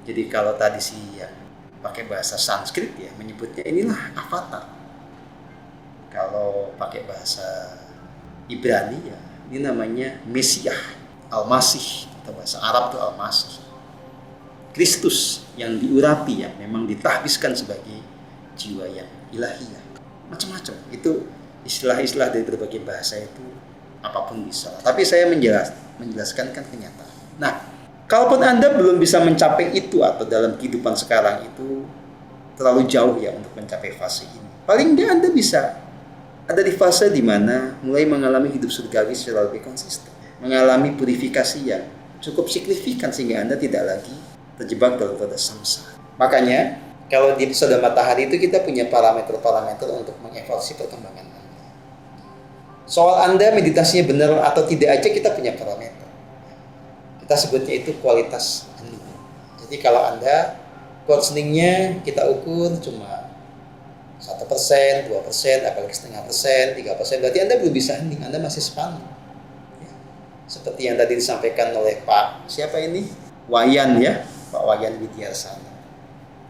Jadi kalau tradisi yang pakai bahasa Sanskrit ya menyebutnya inilah avatar. Kalau pakai bahasa Ibrani ya ini namanya Mesiah, Al-Masih, atau bahasa Arab itu Al-Masih, Kristus yang diurapi, yang memang ditahbiskan sebagai jiwa yang ilahiyah. Macam-macam itu istilah-istilah dari berbagai bahasa itu, apapun bisa. Tapi saya menjelaskan kan kenyataan. Nah, kalaupun Anda belum bisa mencapai itu atau dalam kehidupan sekarang itu terlalu jauh ya untuk mencapai fase ini, paling enggak Anda bisa ada di fase di mana mulai mengalami hidup surgawi secara lebih konsisten, mengalami purifikasi yang cukup signifikan sehingga Anda tidak lagi terjebak dalam roda samsara. Makanya kalau di episode matahari itu kita punya parameter-parameter untuk mengevaluasi perkembangan Anda. Soal Anda meditasinya benar atau tidak aja kita punya parameter. Kita sebutnya itu kualitas hening. Jadi kalau Anda kualitas heningnya kita ukur cuma 1%, 2%, apalagi 0,5%, 3%, berarti Anda belum bisa hening, Anda masih spanduk. Ya. Seperti yang tadi disampaikan oleh Pak, siapa ini? Wayan ya, Pak Wayan Widyarsana.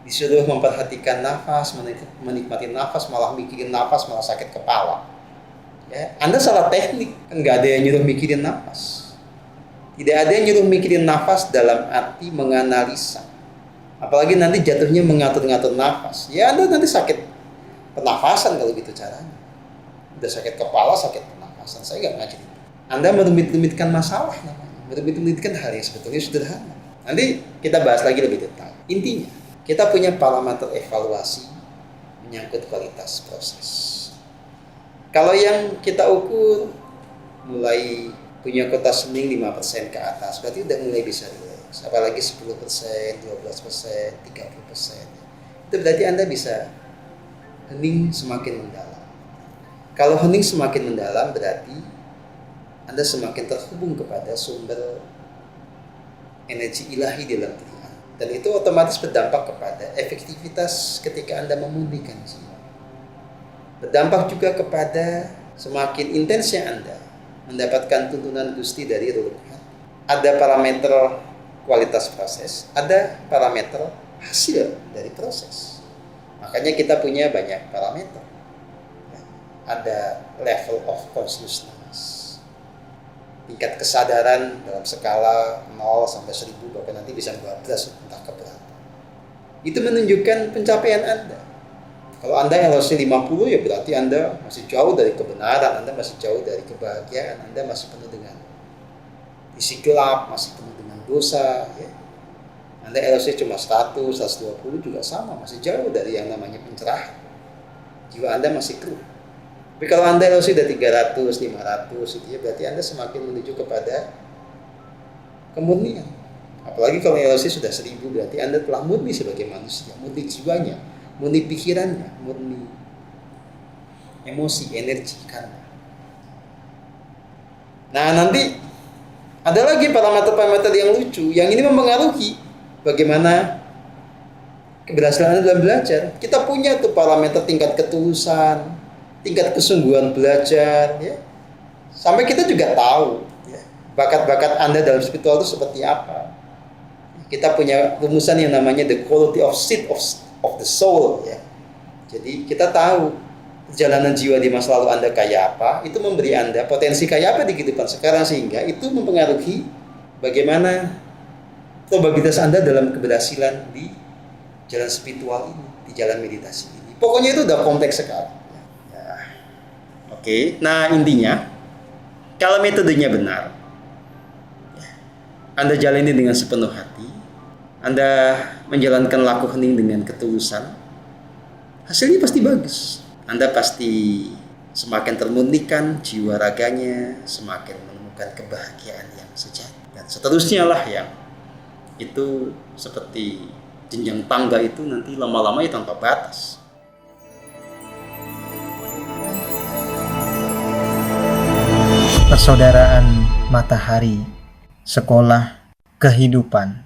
Disuruh memperhatikan nafas, menikmati nafas, malah mikirin nafas, malah sakit kepala. Ya. Anda salah teknik, nggak ada yang nyuruh mikirin nafas. Tidak ada yang nyuruh mikirin nafas dalam arti menganalisa. Apalagi nanti jatuhnya mengatur-ngatur nafas. Ya Anda nanti sakit pernafasan kalau gitu caranya. Udah sakit kepala, sakit pernafasan. Saya nggak ngajarin. Anda merumit-rumitkan masalah namanya. Merumit-rumitkan hal yang sebetulnya sederhana. Nanti kita bahas lagi lebih detail. Intinya, kita punya parameter evaluasi menyangkut kualitas proses. Kalau yang kita ukur mulai punya kualitas hening 5% ke atas, berarti udah mulai bisa relax. Apalagi 10%, 12%, 30%. Itu berarti Anda bisa hening semakin mendalam. Kalau hening semakin mendalam berarti Anda semakin terhubung kepada sumber energi ilahi dalam diri Anda. Dan itu otomatis berdampak kepada efektivitas ketika Anda memurnikan jiwa. Berdampak juga kepada semakin intensnya Anda mendapatkan tuntunan Gusti dari relung hati. Ada parameter kualitas proses, ada parameter hasil dari proses. Makanya kita punya banyak parameter. Ada level of consciousness, tingkat kesadaran dalam skala 0 sampai 1000 bahkan nanti bisa 12 entah keberapa. Itu menunjukkan pencapaian Anda. Kalau Anda LOC 50 ya berarti Anda masih jauh dari kebenaran, Anda masih jauh dari kebahagiaan, Anda masih penuh dengan isi gelap, masih penuh dengan dosa ya. Anda LOC cuma 100, 120 juga sama, masih jauh dari yang namanya pencerahan. Jiwa Anda masih keruh. Tapi kalau Anda LOC sudah 300, 500 itu ya berarti Anda semakin menuju kepada kemurnian. Apalagi kalau LOC sudah 1000 berarti Anda telah murni sebagai manusia, murni jiwanya, murni pikirannya, murni emosi, energi karma. Nah nanti ada lagi parameter-parameter yang lucu, yang ini mempengaruhi bagaimana keberhasilan Anda dalam belajar. Kita punya tuh parameter tingkat ketulusan, tingkat kesungguhan belajar, ya. Sampai kita juga tahu ya, bakat-bakat Anda dalam spiritual itu seperti apa. Kita punya rumusan yang namanya the quality of seed of the soul ya. Jadi kita tahu perjalanan jiwa di masa lalu Anda kayak apa, itu memberi Anda potensi kayak apa di kehidupan sekarang, sehingga itu mempengaruhi bagaimana probabilitas Anda dalam keberhasilan di jalan spiritual ini, di jalan meditasi ini. Pokoknya itu udah kompleks sekali. Ya. Oke, nah intinya kalau metodenya benar, ya, Anda jalani dengan sepenuh hati, Anda menjalankan laku hening dengan ketulusan, hasilnya pasti bagus. Anda pasti semakin termurnikan jiwa raganya, semakin menemukan kebahagiaan yang sejati. Dan seterusnya lah yang itu seperti jenjang tangga itu nanti lama-lamanya tanpa batas.
Persaudaraan Matahari, Sekolah Kehidupan.